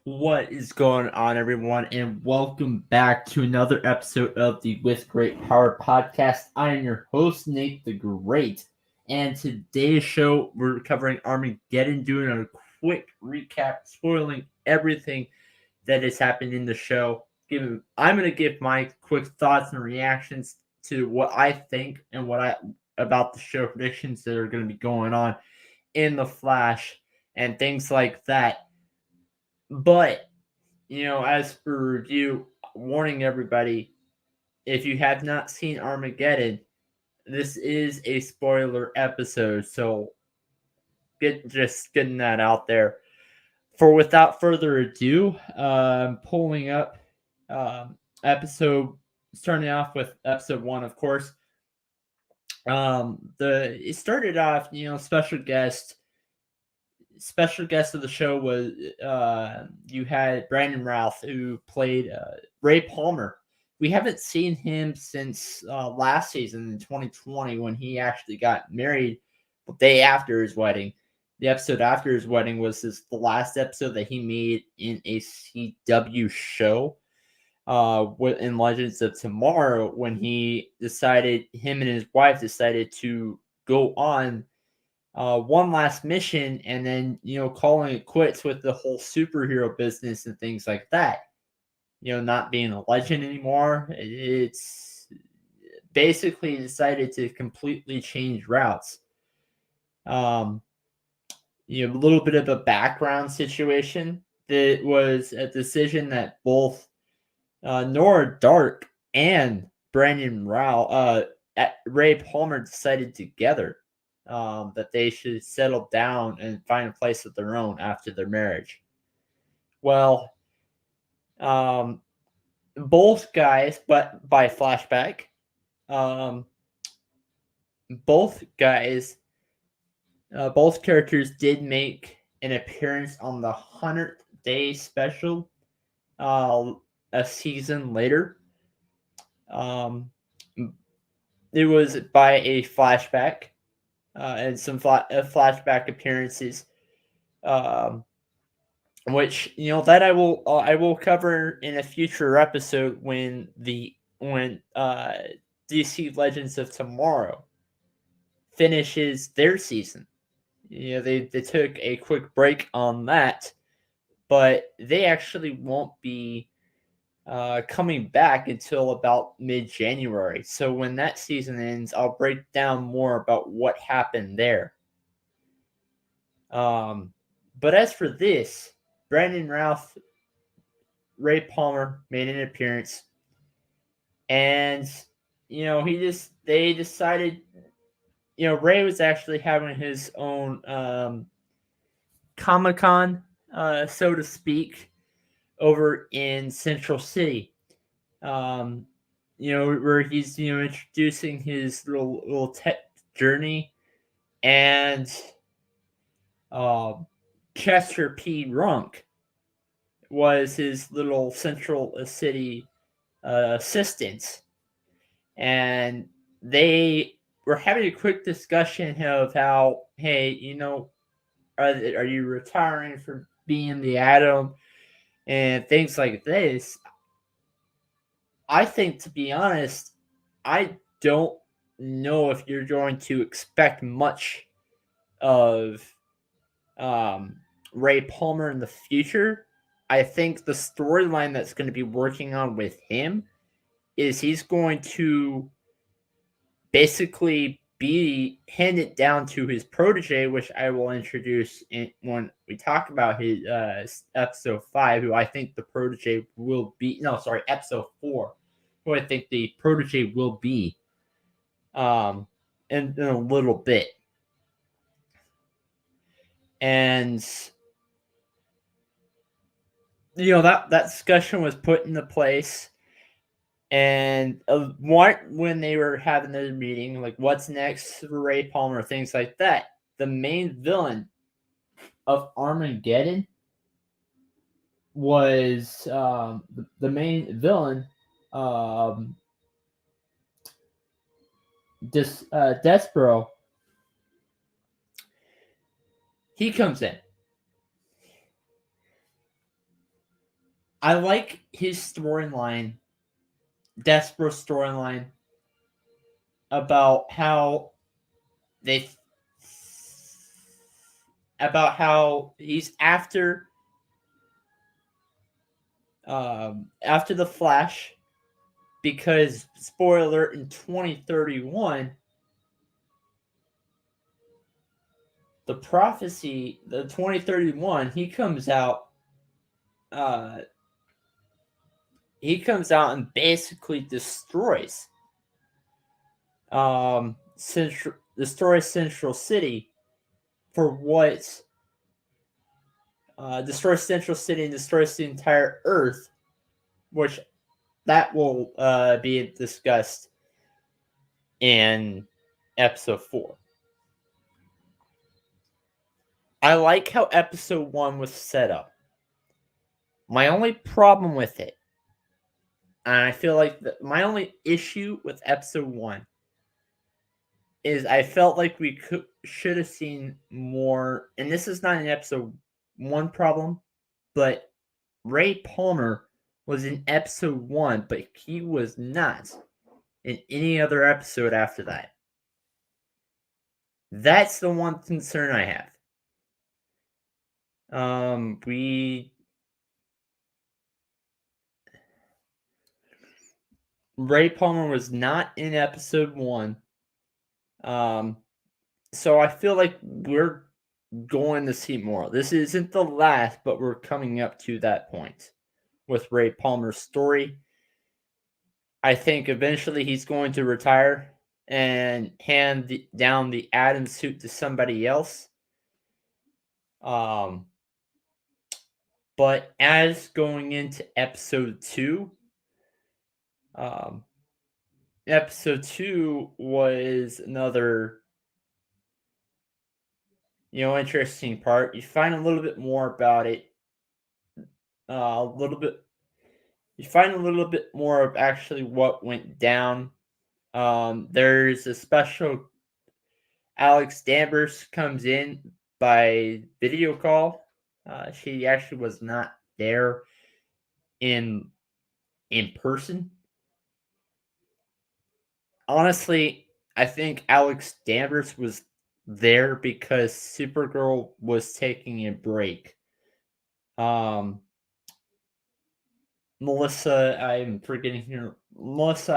What is going on, everyone, and welcome back to another episode of the With Great Power podcast. I am your host, Nate the Great, and today's show, we're covering Armageddon, doing a quick recap, spoiling everything that has happened in the show. I'm going to give my quick thoughts and reactions to what I think and about the show, predictions that are going to be going on in the Flash and things like that. But, as for review, warning everybody, if you have not seen Armageddon, this is a spoiler episode, so just getting that out there. For without further ado, pulling up episode, starting off with episode 1, of course. It started off, special guest of the show was you had Brandon Routh, who played Ray Palmer. We haven't seen him since last season in 2020 when he actually got married the day after his wedding. The episode after his wedding was the last episode that he made in a CW show in Legends of Tomorrow, when him and his wife decided to go on one last mission and then, calling it quits with the whole superhero business and things like that. Not being a legend anymore. It's basically decided to completely change routes. A little bit of a background situation. That was a decision that both Nora Dark and Brandon Rao, Ray Palmer decided together. That they should settle down and find a place of their own after their marriage. Well, both guys, but by flashback, both characters did make an appearance on the 100th Day special a season later. It was by a flashback. And some flashback appearances, which that I will cover in a future episode when DC Legends of Tomorrow finishes their season. They took a quick break on that, but they actually won't be coming back until about mid-January. So when that season ends, I'll break down more about what happened there. But as for this, Brandon Routh, Ray Palmer made an appearance, and they decided, Ray was actually having his own Comic-Con, so to speak, over in Central City. Where he's introducing his little tech journey, and Chester P. Runk was his little Central City assistant, and they were having a quick discussion of how, hey, are you retiring from being the Atom and things like this. I think, to be honest, I don't know if you're going to expect much of Ray Palmer in the future. I think the storyline that's going to be working on with him is he's going to basically be handed down to his protege, which I will introduce when we talk about his episode 5, who I think the protege will be. No, sorry, episode 4, who I think the protege will be in a little bit. And that discussion was put into place, and when they were having their meeting, like what's next for Ray Palmer, things like that, the main villain of Armageddon was the main villain, Despero. He comes in. I like his storyline, Despero storyline, about how they about how he's after the Flash, because spoiler alert, in 2031 the 2031 uh he comes out and basically destroys Central City for what destroys Central City and destroys the entire Earth, which that will be discussed in episode 4. I like how episode 1 was set up. My only problem with it, and I feel like my only issue with episode 1, is I felt like we should have seen more, and this is not an episode 1 problem, but Ray Palmer was in episode 1, but he was not in any other episode after that. That's the one concern I have. Ray Palmer was not in episode 1. So I feel like we're going to see more. This isn't the last, but we're coming up to that point with Ray Palmer's story. I think eventually he's going to retire and hand down the Atom suit to somebody else. But as going into episode 2, episode 2 was another, interesting part. You find a little bit more about it. You find a little bit more of actually what went down. There's a special. Alex Danvers comes in by video call. She actually was not there in person. Honestly, I think Alex Danvers was there because Supergirl was taking a break. Melissa, I'm forgetting her last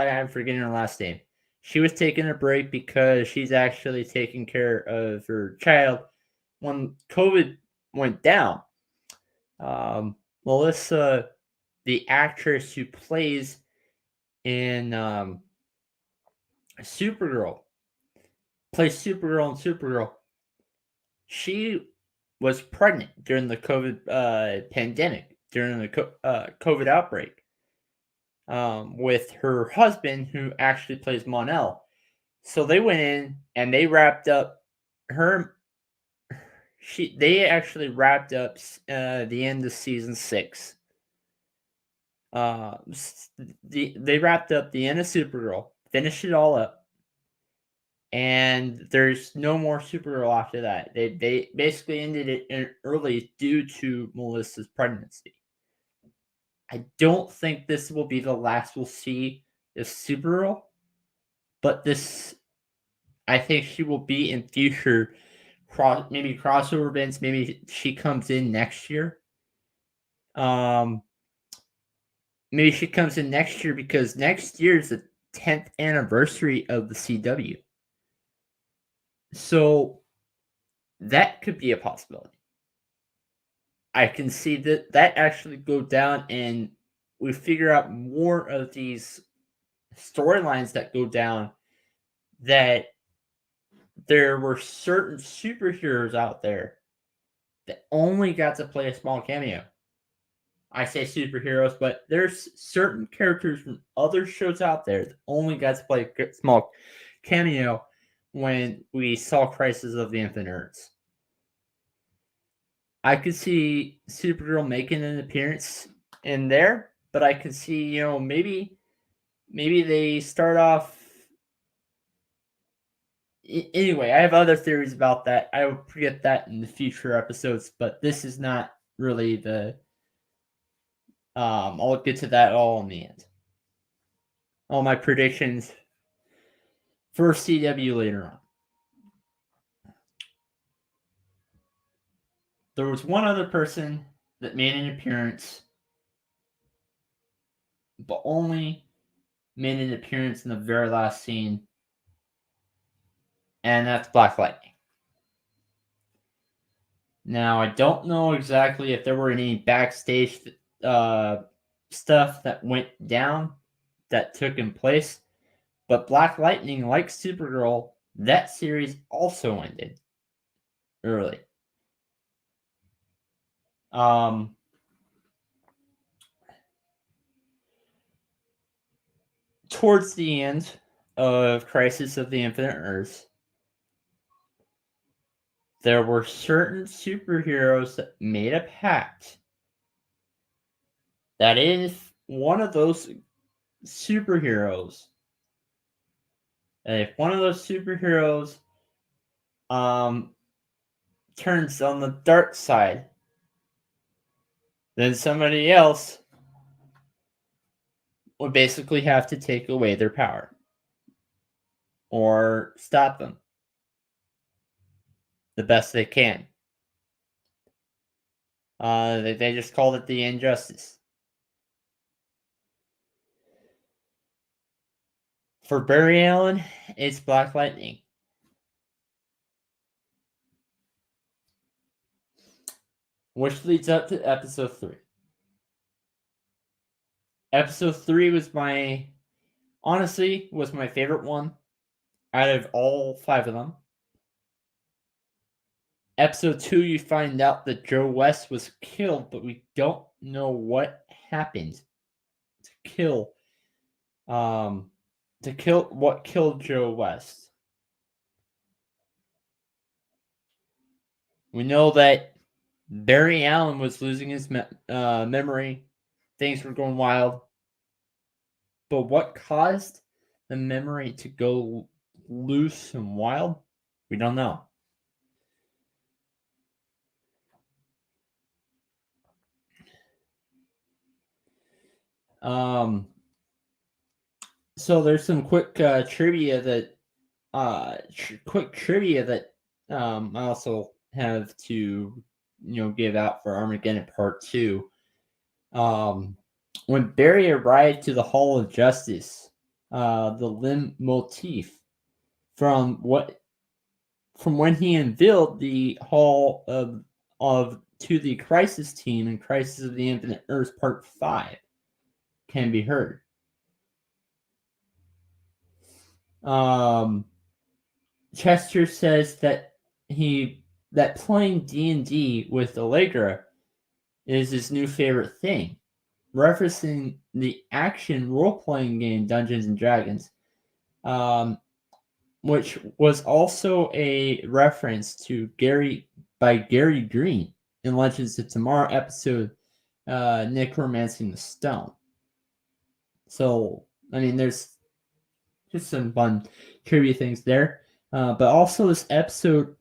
name. She was taking a break because she's actually taking care of her child when COVID went down. Melissa, the actress who plays in Supergirl, plays Supergirl in Supergirl. She was pregnant during the COVID pandemic, during the COVID outbreak, with her husband, who actually plays Mon-El. So they went in and they wrapped up her. They actually wrapped up the end of season 6. They wrapped up the end of Supergirl, finished it all up, and there's no more Supergirl after that. They basically ended it early due to Melissa's pregnancy. I don't think this will be the last we'll see of Supergirl, but I think she will be in future maybe crossover events. Maybe she comes in next year. Maybe she comes in next year because next year is the 10th anniversary of the CW. So that could be a possibility. I can see that actually go down and we figure out more of these storylines that go down, that there were certain superheroes out there that only got to play a small cameo. I say superheroes, but there's certain characters from other shows out there that only got to play a small cameo when we saw Crisis of the Infinite Earths. I could see Supergirl making an appearance in there, but I could see, maybe they start off. Anyway, I have other theories about that. I will forget that in the future episodes, but this is not really I'll get to that all in the end. All my predictions for CW later on. There was one other person that made an appearance, but only made an appearance in the very last scene, and that's Black Lightning. Now, I don't know exactly if there were any backstage stuff that went down that took in place, but Black Lightning, like Supergirl, that series also ended early. Towards the end of Crisis of the Infinite Earths, there were certain superheroes that made a pact that if one of those superheroes, turns on the dark side, then somebody else would basically have to take away their power or stop them the best they can. They just called it the injustice. For Barry Allen, it's Black Lightning. Which leads up to episode 3. Episode 3 was my favorite one out of all 5 of them. Episode 2, you find out that Joe West was killed, but we don't know what happened to kill what killed Joe West. We know that Barry Allen was losing his memory. Things were going wild. But what caused the memory to go loose and wild? We don't know. So there's some quick trivia that I also have to give out for Armageddon Part 2. When Barry arrived to the Hall of Justice, the limb motif from when he unveiled the Hall of to the Crisis team in Crisis of the Infinite Earths Part 5 can be heard. Chester says that playing D&D with Allegra is his new favorite thing, referencing the action role-playing game Dungeons and Dragons, which was also a reference to Gary Green in Legends of Tomorrow episode Necromancing the Stone. So, I mean, there's just some fun trivia things there. But also this episode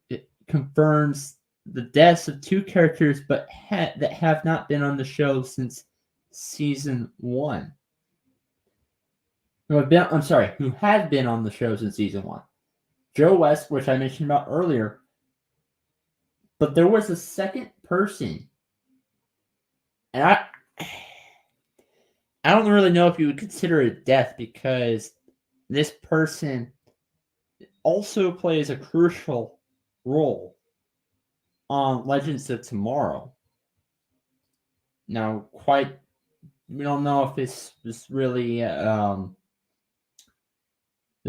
confirms the deaths of 2 characters that have not been on the show since season 1. Who had been on the show since season 1. Joe West, which I mentioned about earlier. But there was a second person. And I don't really know if you would consider it death, because this person also plays a crucial role on Legends of Tomorrow. Now, we don't know if this was really the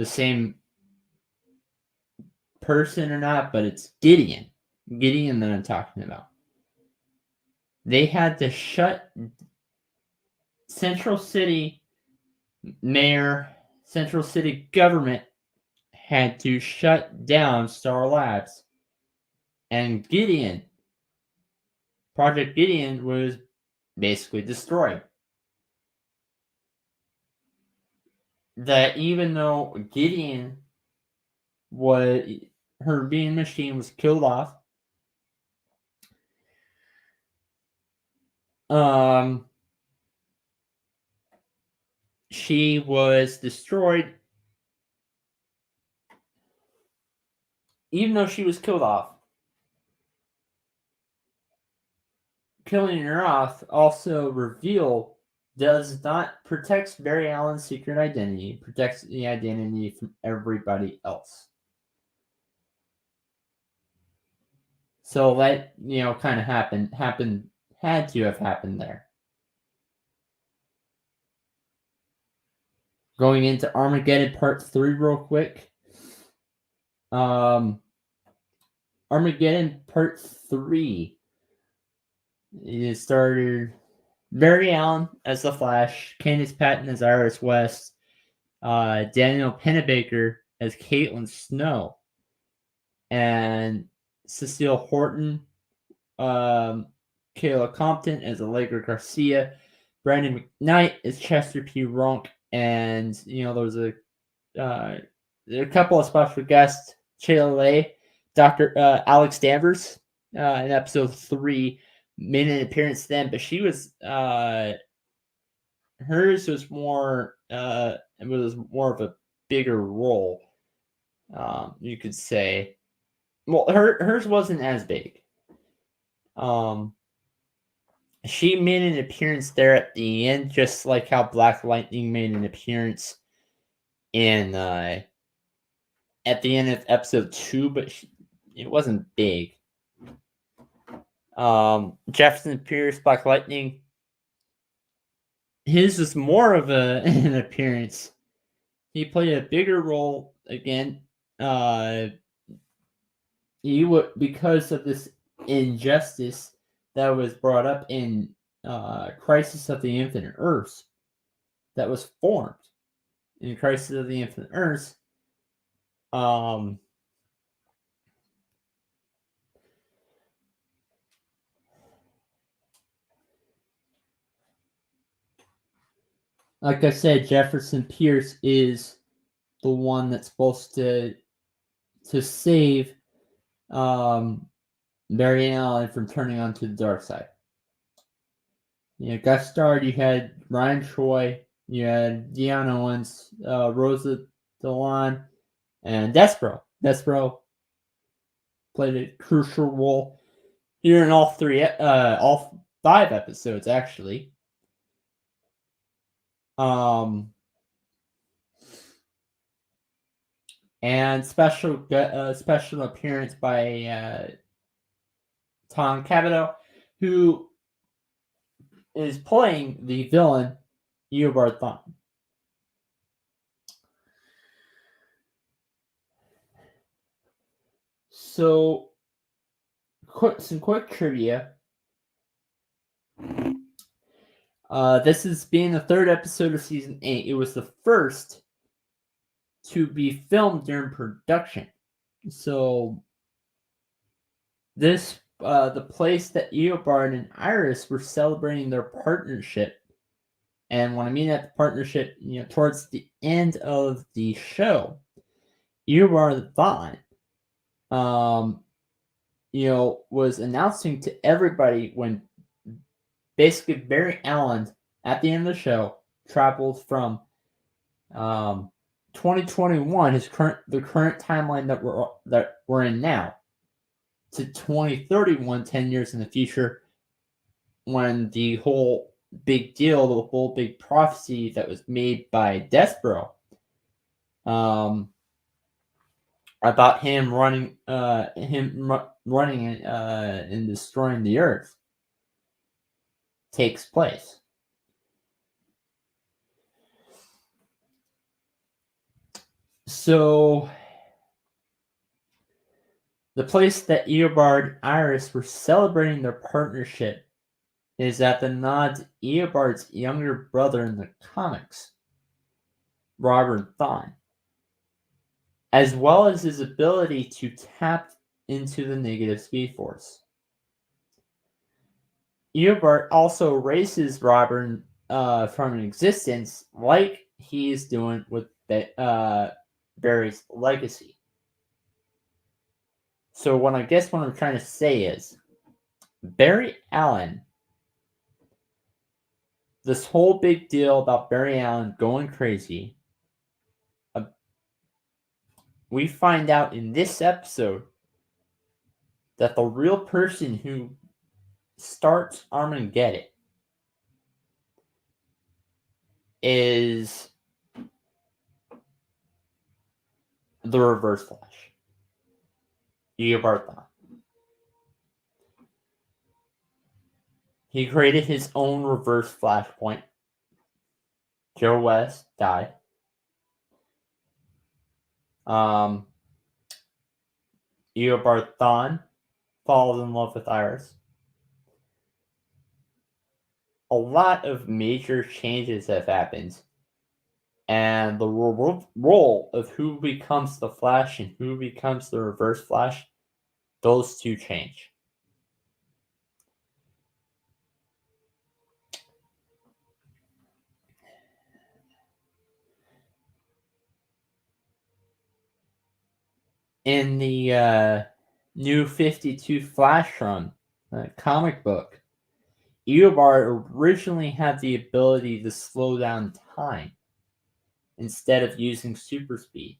same person or not, but it's Gideon that I'm talking about. They had to shut Central City government had to shut down Star Labs, and Project Gideon was basically destroyed. That even though her being machine was killed off, she was destroyed, even though she was killed off. Killing her off also does not protect Barry Allen's secret identity, protects the identity from everybody else. So that, kind of had to have happened there. Going into Armageddon Part 3 real quick. Armageddon Part 3. It started Barry Allen as the Flash, Candice Patton as Iris West, Daniel Pennebaker as Caitlin Snow, and Cecile Horton, Kayla Compton as Allegra Garcia, Brandon McKnight as Chester P. Ronk, and there was a couple of special guests, Shayla Lay, Dr. Alex Danvers, in episode 3, made an appearance then, but she was hers was more of a bigger role, you could say. Well, hers wasn't as big. She made an appearance there at the end, just like how Black Lightning made an appearance in at the end of episode 2, but it wasn't big. Jefferson Pierce, Black Lightning, his was more of an appearance. He played a bigger role again. He would, because of this injustice that was brought up in Crisis of the Infinite Earths, that was formed in Crisis of the Infinite Earths. Like I said, Jefferson Pierce is the one that's supposed to save Barry Allen from turning onto the dark side. Guest starred, you had Ryan Choi, you had Deion Owens, Rosa DeLon, and Despero. Despero played a crucial role here in all 5 episodes, actually. And special appearance by Tom Cavanaugh, who is playing the villain Eobard Thawne. So, some quick trivia. This is being the 3rd episode of season 8. It was the first to be filmed during production. So, this the place that Eobard and Iris were celebrating their partnership. And when I mean that partnership, towards the end of the show, Eobard Thawne, was announcing to everybody when basically Barry Allen at the end of the show traveled from 2021, the current timeline that we're in now, to 2031, 10 years in the future, when the whole big deal, the whole big prophecy that was made by Despero, about him running and destroying the Earth, takes place. So, the place that Eobard and Iris were celebrating their partnership is at the nod to Eobard's younger brother in the comics, Robert Thawne, as well as his ability to tap into the negative Speed Force. Eobard also erases Robert from existence, like he is doing with Barry's legacy. So what I'm trying to say is, Barry Allen this whole big deal about Barry Allen going crazy, we find out in this episode that the real person who starts Armageddon is the Reverse Flash, Eobard Thawne. He created his own reverse flashpoint. Joe West died. Eobard Thawne falls in love with Iris. A lot of major changes have happened, and the role of who becomes the Flash and who becomes the Reverse Flash, those two change. In the New 52 Flash run comic book, Eobard originally had the ability to slow down time instead of using super speed.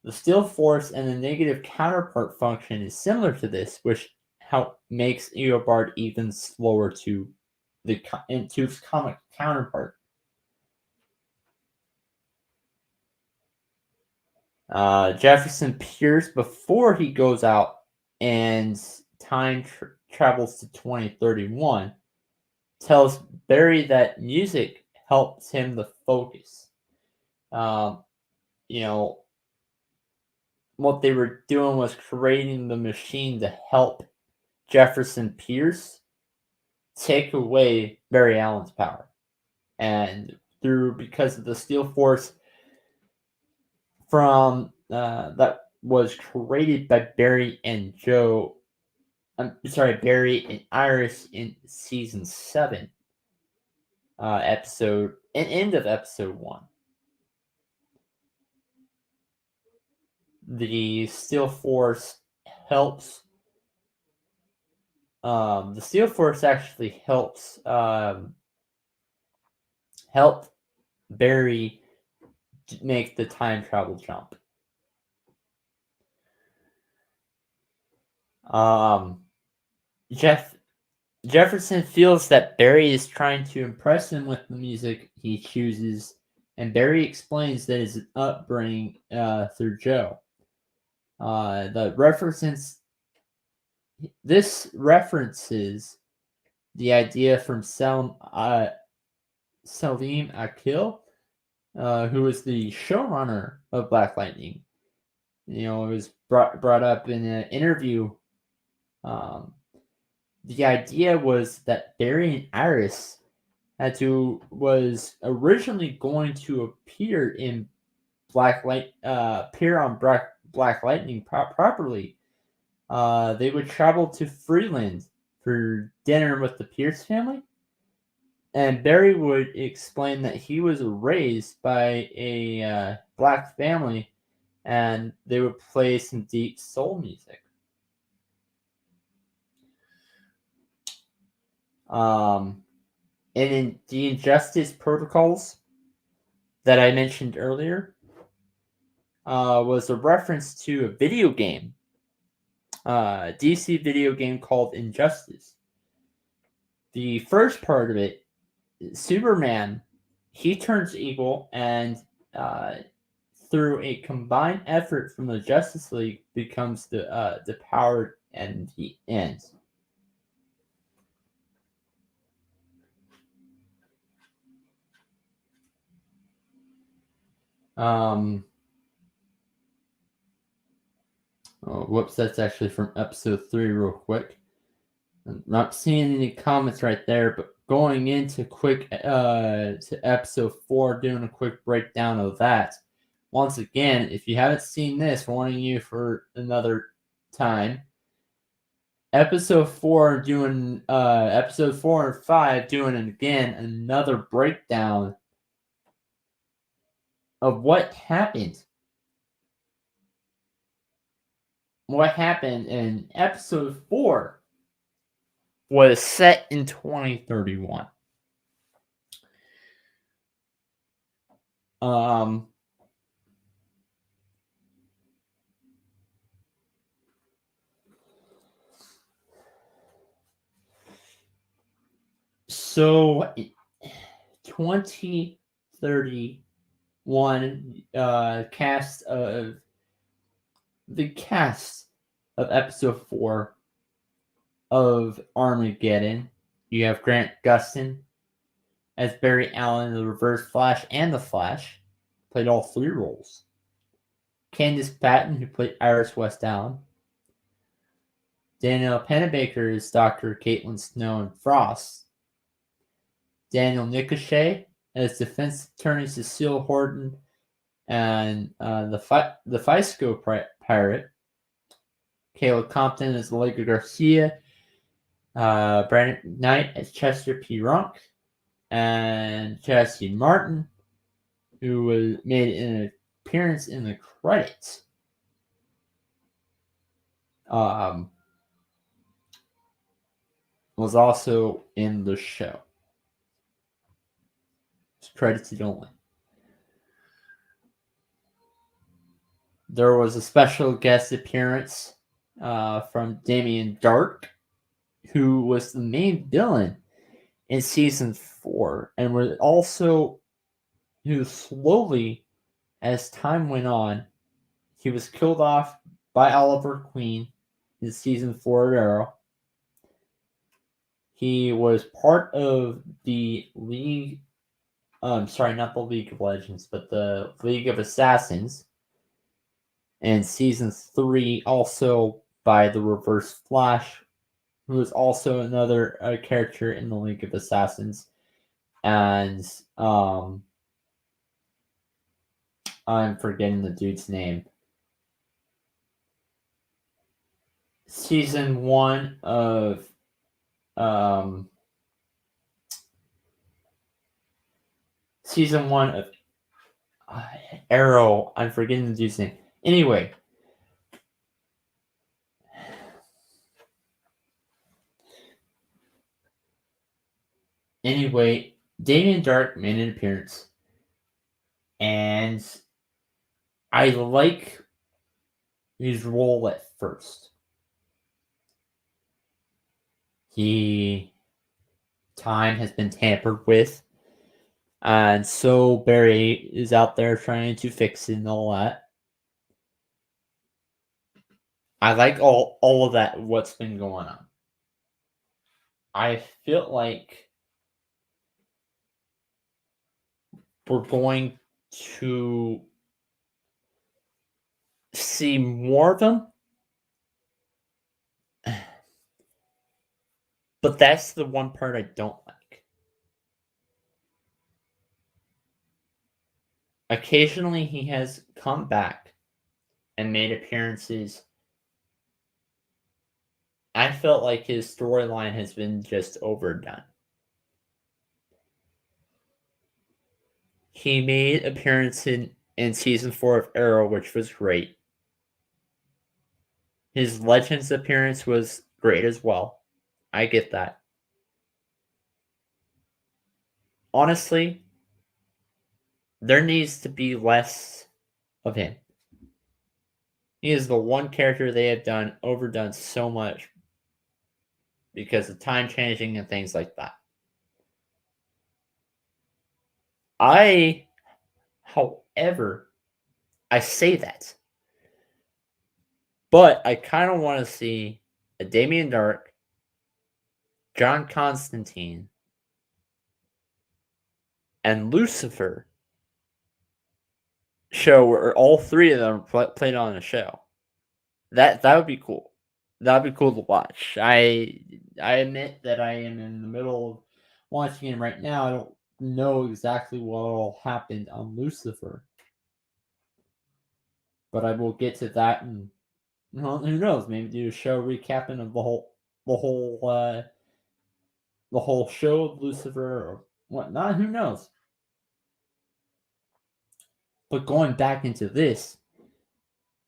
The Steel Force and the negative counterpart function is similar to this, which makes Eobard even slower to its comic counterpart. Jefferson Pierce, before he goes out and time travels to 2031, tells Barry that music helps him to focus. What they were doing was creating the machine to help Jefferson Pierce take away Barry Allen's power. And because of the Steel Force from that was created by Barry and Barry and Iris in season 7, end of episode 1. The Steel Force helps. The Steel Force actually helps help Barry make the time travel jump. Jefferson feels that Barry is trying to impress him with the music he chooses, and Barry explains that his upbringing through Joe. This references the idea from Salim Akil, who was the showrunner of Black Lightning. It was brought up in an interview. The idea was that Barry and Iris was originally going to appear on Black Lightning properly. They would travel to Freeland for dinner with the Pierce family, and Barry would explain that he was raised by a black family, and they would play some deep soul music. And in the Injustice protocols that I mentioned earlier was a reference to a video game, DC video game called Injustice. The first part of it, Superman, he turns evil, and through a combined effort from the Justice League, becomes the power, and he ends. That's actually from episode 3 real quick. I'm not seeing any comments right there, but going into to episode 4, doing a quick breakdown of that. Once again, if you haven't seen this, warning you for another time. Episode 4 doing episode 4 and 5 doing again another breakdown of what happened. What happened in episode 4 was set in 2031. Um, so 2031 cast of episode 4 of Armageddon. You have Grant Gustin as Barry Allen, the Reverse Flash, and the Flash. Played all 3 roles. Candice Patton, who played Iris West Allen. Danielle Pennebaker is Dr. Caitlin Snow and Frost. Daniel Nicochet as defense attorney Cecile Horton and the Fisco pirate. Kayla Compton as Allegra Garcia. Brandon Knight as Chester P. Runk. And Chastity Martin, who made an appearance in the credits. Was also in the show. It's credited only. There was a special guest appearance from Damien Dark, who was the main villain in season 4, and was also who slowly, as time went on, he was killed off by Oliver Queen in season 4 of Arrow. He was part of the League. Sorry, not the League of Legends, but the League of Assassins. And season 3, also by the Reverse Flash, who is also another character in the League of Assassins. And I'm forgetting the dude's name. Season 1 of Arrow. I'm forgetting the dude's name. Anyway. Damien Dark made an appearance. And I like his role at first. Time has been tampered with. And so Barry is out there trying to fix it and all that. I like all of that, what's been going on. I feel like we're going to see more of them. But that's the one part I don't like. Occasionally he has come back and made appearances. I felt like his storyline has been just overdone. He made an appearance in season 4 of Arrow, which was great. His Legends appearance was great as well. I get that. Honestly, there needs to be less of him. He is the one character they have overdone so much because of time changing and things like that. However, I say that, but I kind of want to see a Damien Dark, John Constantine, and Lucifer show where all 3 of them played on a show. That would be cool. That would be cool to watch. I admit that I am in the middle of watching it right now. I don't know exactly what all happened on Lucifer, but I will get to that, and well, who knows? Maybe do a show recapping of the whole show of Lucifer or whatnot. Who knows? But going back into this,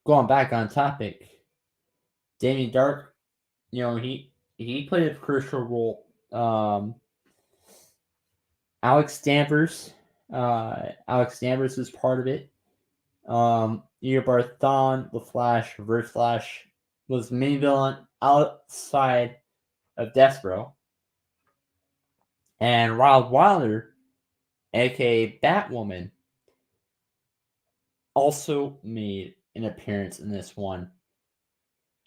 going back on topic, Damien Dark, he played a crucial role. Alex Danvers Alex Danvers was part of it. Eobard Thawne, the Flash, Reverse Flash, was the main villain outside of Despero. And Wild Wilder, aka Batwoman, also made an appearance in this one.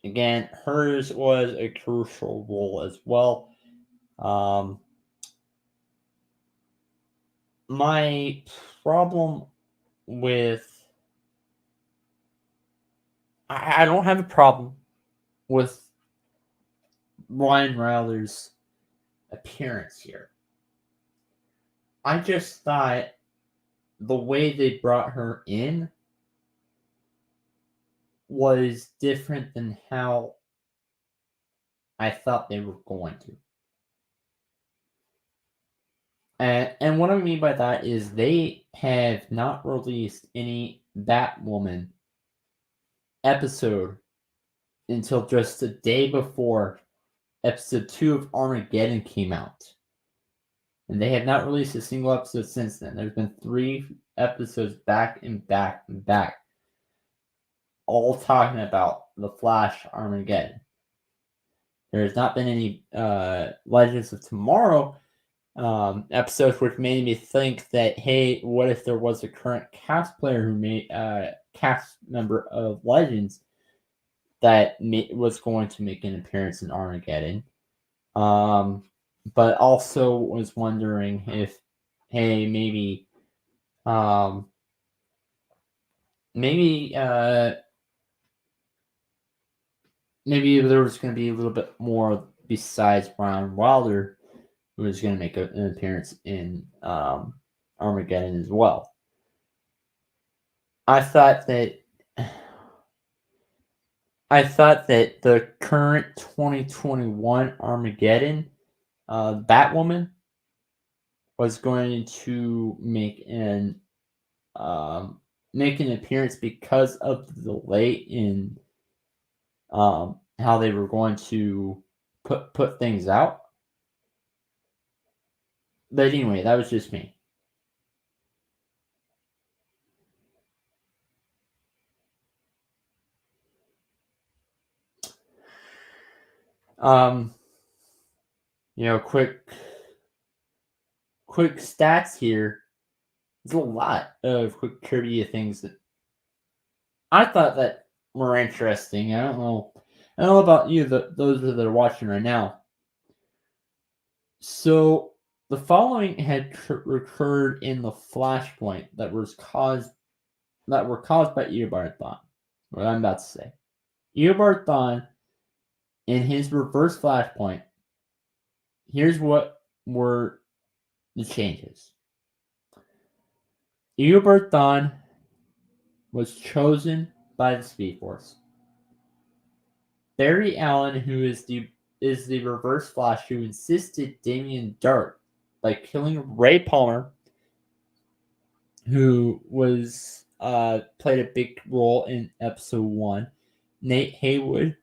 Again, hers was a crucial role as well. My problem with... I don't have a problem with Ryan Reynolds' appearance here. I just thought the way they brought her in was different than how I thought they were going to. And what I mean by that is they have not released any Batwoman episode until just the day before episode 2 of Armageddon came out. And they have not released a single episode since then. There's been 3 episodes back and back and back, all talking about the Flash Armageddon. There has not been any Legends of Tomorrow episodes, which made me think that, hey, what if there was a current cast player who made cast member of Legends that was going to make an appearance in Armageddon. But also was wondering if, hey, maybe maybe there was going to be a little bit more besides Ryan Wilder, who was going to make an appearance in Armageddon as well. I thought that the current 2021 Armageddon Batwoman was going to make an appearance because of the delay in how they were going to put things out. But anyway, that was just me. Quick stats here. There's a lot of quick trivia things that I thought that were interesting. I don't know about you, those that are watching right now. So the following had occurred in the Flashpoint that were caused by Eobard Thawne. What I'm about to say. Eobard Thawne, in his reverse Flashpoint, here's what were the changes. Eobard Thawne was chosen by the Speed Force. Barry Allen, who is the Reverse Flash, who assisted Damien Darhk by killing Ray Palmer, who was played a big role in episode 1. Nate Haywood,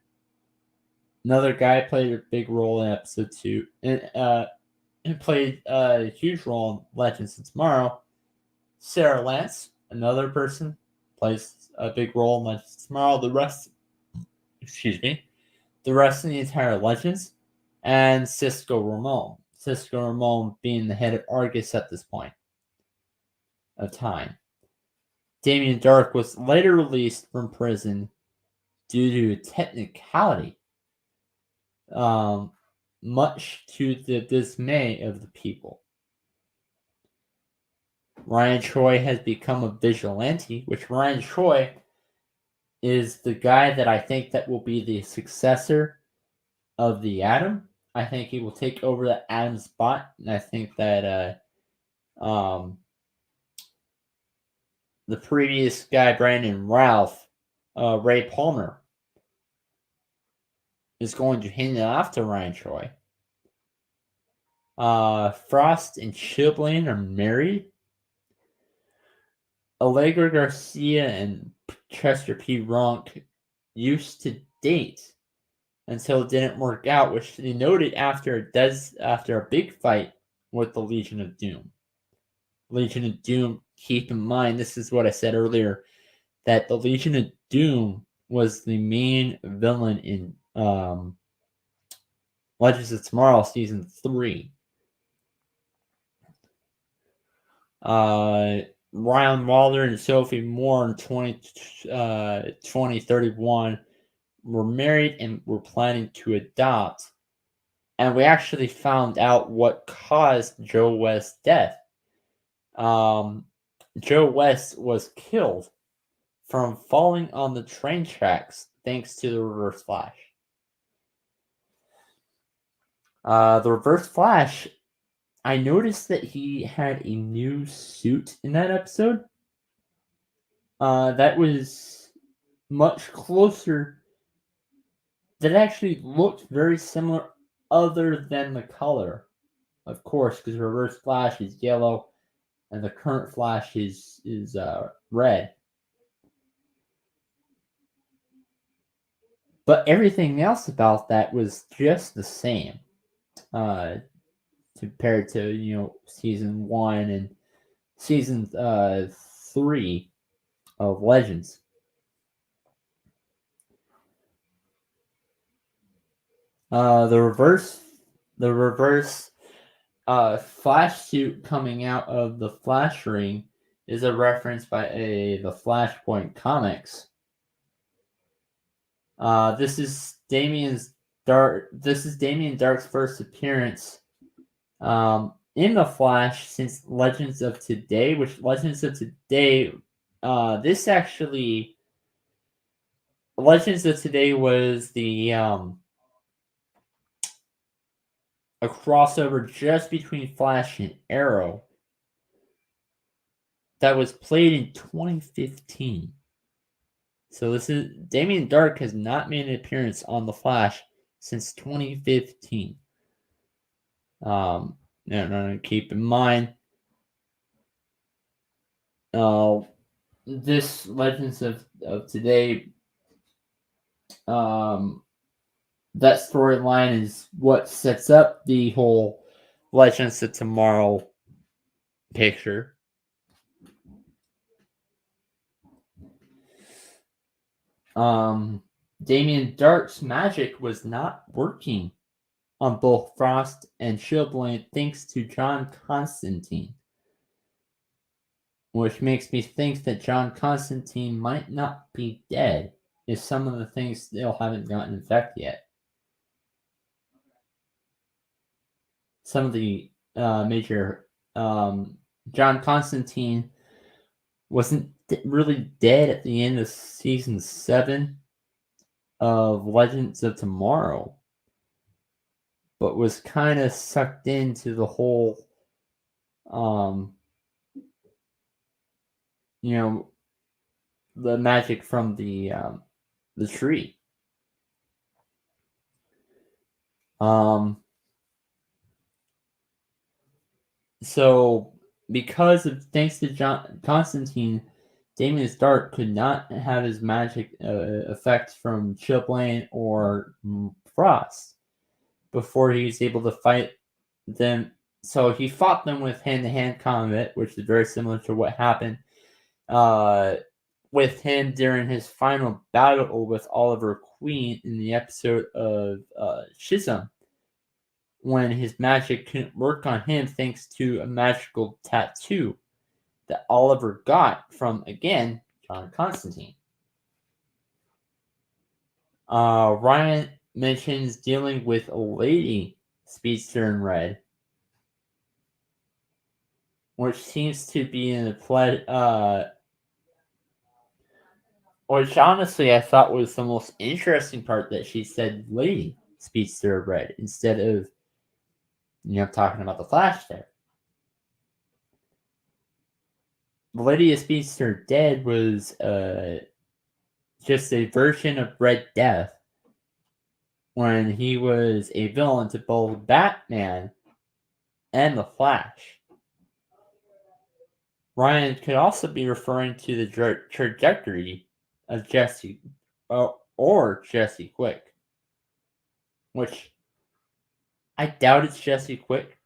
another guy, played a big role in episode 2, and played a huge role in Legends of Tomorrow. Sarah Lance, another person, plays a big role in Legends of Tomorrow. The rest of the entire Legends, and Cisco Ramon. Cisco Ramon being the head of Argus at this point of time. Damien Darhk was later released from prison due to a technicality, much to the dismay of the people. Ryan Choi has become a vigilante, which Ryan Choi is the guy that I think that will be the successor of the Atom. I think he will take over the Atom spot, and I think that the previous guy, Brandon Routh, Ray Palmer, is going to hand it off to Ryan Choi. Frost and Chilblain are married. Allegra Garcia and Chester P. Ronk used to date until it didn't work out, which they noted after a big fight with the Legion of Doom. Legion of Doom, keep in mind, this is what I said earlier, that the Legion of Doom was the main villain in Legends of Tomorrow Season 3. Ryan Walder and Sophie Moore in 2031 were married and were planning to adopt. And we actually found out what caused Joe West's death. Joe West was killed from falling on the train tracks thanks to the Reverse Flash. The Reverse Flash, I noticed that he had a new suit in that episode. That was much closer. That actually looked very similar, other than the color, of course, because Reverse Flash is yellow, and the current Flash is red. But everything else about that was just the same, compared to season 1 and season 3 of Legends. The reverse Flash suit coming out of the Flash ring is a reference by the Flashpoint comics. This is Damien Dark's first appearance in the Flash since Legends of Today, Legends of Today was the a crossover just between Flash and Arrow that was played in 2015. So Damien Dark has not made an appearance on the Flash since 2015. Keep in mind, this Legends of Today, that storyline is what sets up the whole Legends of Tomorrow picture. Damien Dark's magic was not working on both Frost and Shieldblade thanks to John Constantine, which makes me think that John Constantine might not be dead if some of the things still haven't gotten in effect yet. Some of the major John Constantine wasn't really dead at the end of season 7 of Legends of Tomorrow, but was kind of sucked into the whole the magic from the tree. So thanks to John Constantine, Damien Dark could not have his magic effects from Chillblade or Frost before he was able to fight them. So he fought them with hand-to-hand combat, which is very similar to what happened with him during his final battle with Oliver Queen in the episode of Schism, when his magic couldn't work on him thanks to a magical tattoo that Oliver got from, again, John Constantine. Ryan mentions dealing with a lady speedster in red, which seems to be in the play, which honestly I thought was the most interesting part, that she said lady speedster in red instead of talking about the Flash there. The Lady of Speedster Dead was just a version of Red Death when he was a villain to both Batman and the Flash. Ryan could also be referring to the trajectory of Jesse or Jesse Quick, which I doubt it's Jesse Quick,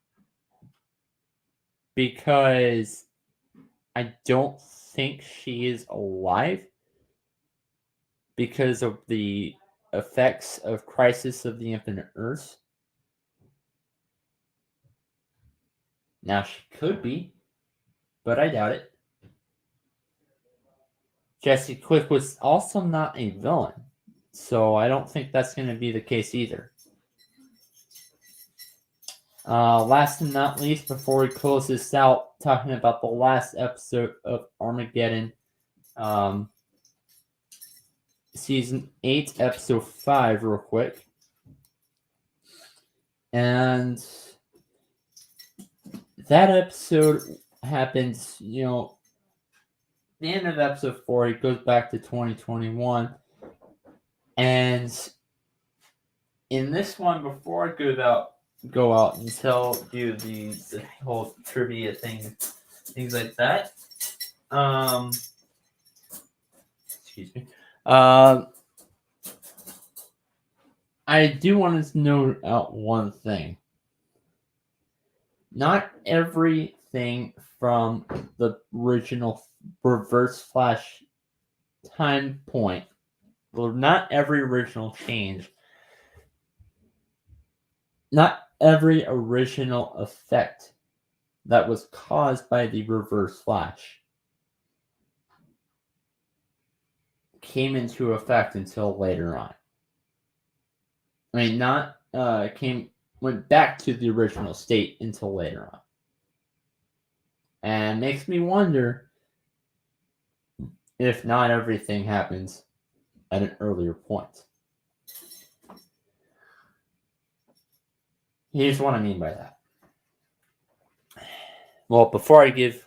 because I don't think she is alive because of the effects of Crisis of the Infinite Earths. Now, she could be, but I doubt it. Jesse Quick was also not a villain, so I don't think that's going to be the case either. Last and not least, before we close this out, talking about the last episode of Armageddon, season 8, episode 5, real quick. And that episode happens, the end of episode 4, it goes back to 2021. And in this one, before I go out and tell you the whole trivia thing, things like that. Excuse me. I do want to note out one thing. Not everything from the original Reverse Flash time point, well, not every original change, not every original effect that was caused by the Reverse Flash came into effect until later on. I mean, went back to the original state until later on. And makes me wonder if not everything happens at an earlier point. Here's what I mean by that. Well, before I give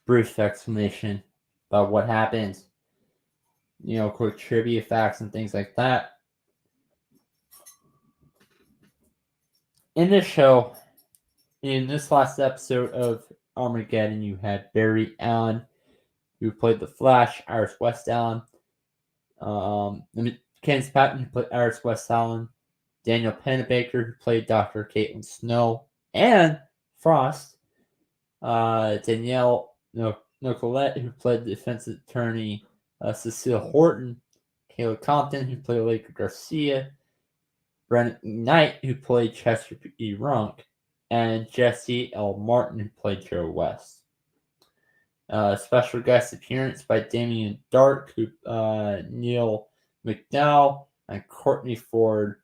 brief explanation about what happens, quick trivia facts and things like that. In this show, in this last episode of Armageddon, you had Barry Allen, who played the Flash, Iris West Allen, Candace Patton, who played Iris West Allen, Daniel Pennebaker, who played Dr. Caitlin Snow, and Frost, Danielle Nicolette, who played the defense attorney Cecile Horton, Kayla Compton, who played Laker Garcia, Brennan Knight, who played Chester E. Runk, and Jesse L. Martin, who played Joe West. Special guest appearance by Damian Dark, Neil McDowell, and Courtney Ford,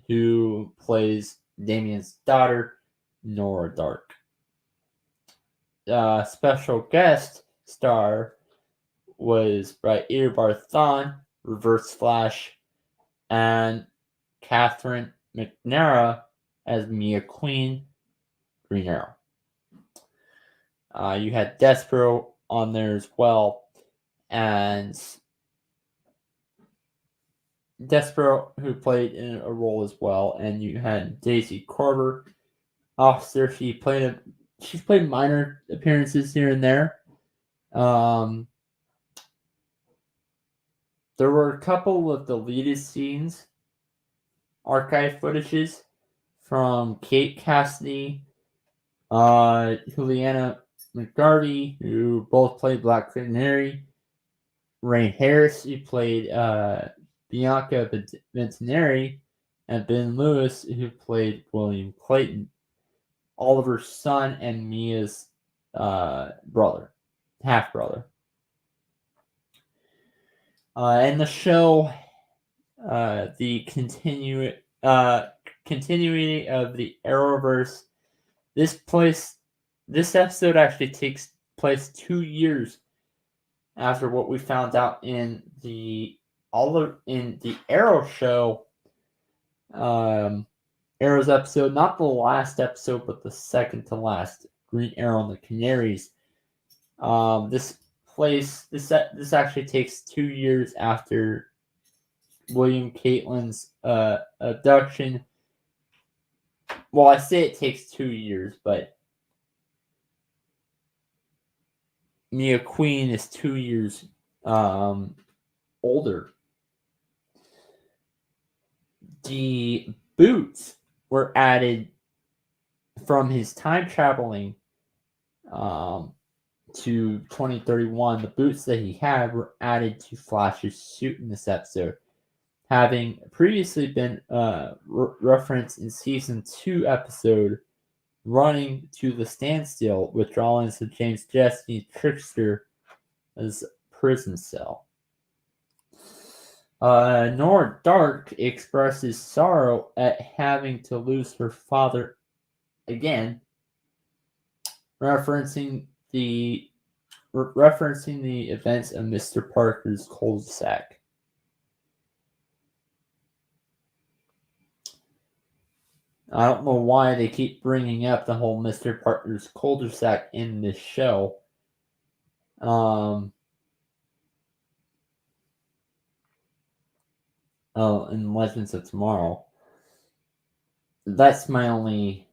who plays Damian's daughter, Nora Dark. Special guest star was by Eobard Thawne, Reverse Flash, and Catherine McNamara as Mia Queen, Green Arrow. You had Despero on there as well, and Despero, who played in a role as well, and you had Daisy Corver, officer. She's played minor appearances here and there. There were a couple of deleted scenes, archive footages from Kate Cassidy, Juliana McGarvey, who both played Black Canary, Rain Harris, who played Bianca Ventinari, and Ben Lewis, who played William Clayton, Oliver's son and Mia's brother, half-brother. In the show, the continuity of the Arrowverse, this episode actually takes place 2 years after what we found out in the Arrow show, Arrow's episode, not the last episode, but the second to last, Green Arrow and the Canaries. This actually takes 2 years after William Caitlin's abduction. Well, I say it takes 2 years, but Mia Queen is 2 years older. The boots were added from his time traveling to 2031, the boots that he had were added to Flash's suit in this episode, having previously been referenced in season 2 episode Running to the Standstill, with drawings of James Jesse's Trickster's prison cell. Nora Dark expresses sorrow at having to lose her father again, referencing the events of Mr. Parker's cul-de-sac. I don't know why they keep bringing up the whole Mr. Parker's cul-de-sac in this show. In Legends of Tomorrow. That's my only...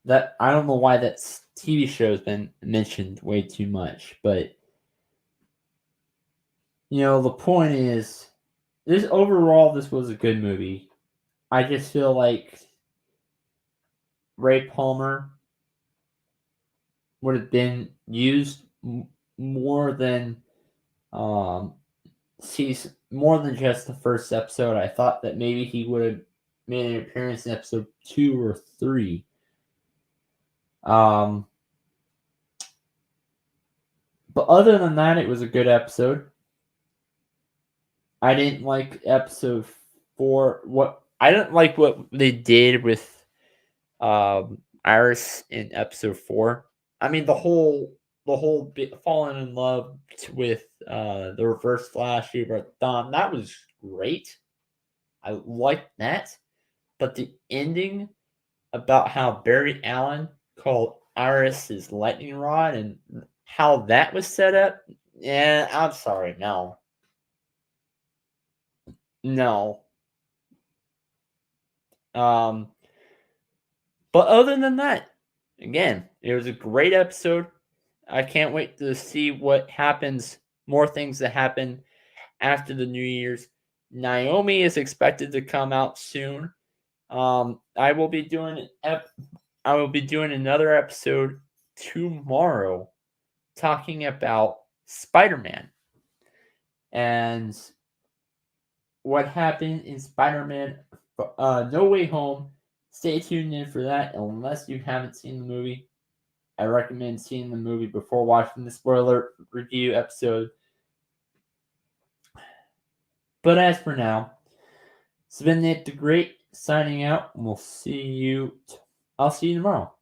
That I don't know why that TV show has been mentioned way too much, but the point is, this was a good movie. I just feel like Ray Palmer would have been used more than more than just the first episode. I thought that maybe he would have made an appearance in episode 2 or 3. But other than that, it was a good episode. I didn't like episode 4. I didn't like what they did with Iris in episode 4. I mean, the whole falling in love with the Reverse Flash Dawn, that was great. I liked that. But the ending about how Barry Allen called Iris his lightning rod and how that was set up, I'm sorry, no. But other than that, again, it was a great episode. I can't wait to see what happens, more things that happen after the New Year's. Naomi is expected to come out soon. I will be doing another episode tomorrow talking about Spider-Man and what happened in Spider-Man No Way Home. Stay tuned in for that. Unless you haven't seen the movie, I recommend seeing the movie before watching the spoiler review episode. But as for now, it's been Nate the Great signing out. I'll see you tomorrow.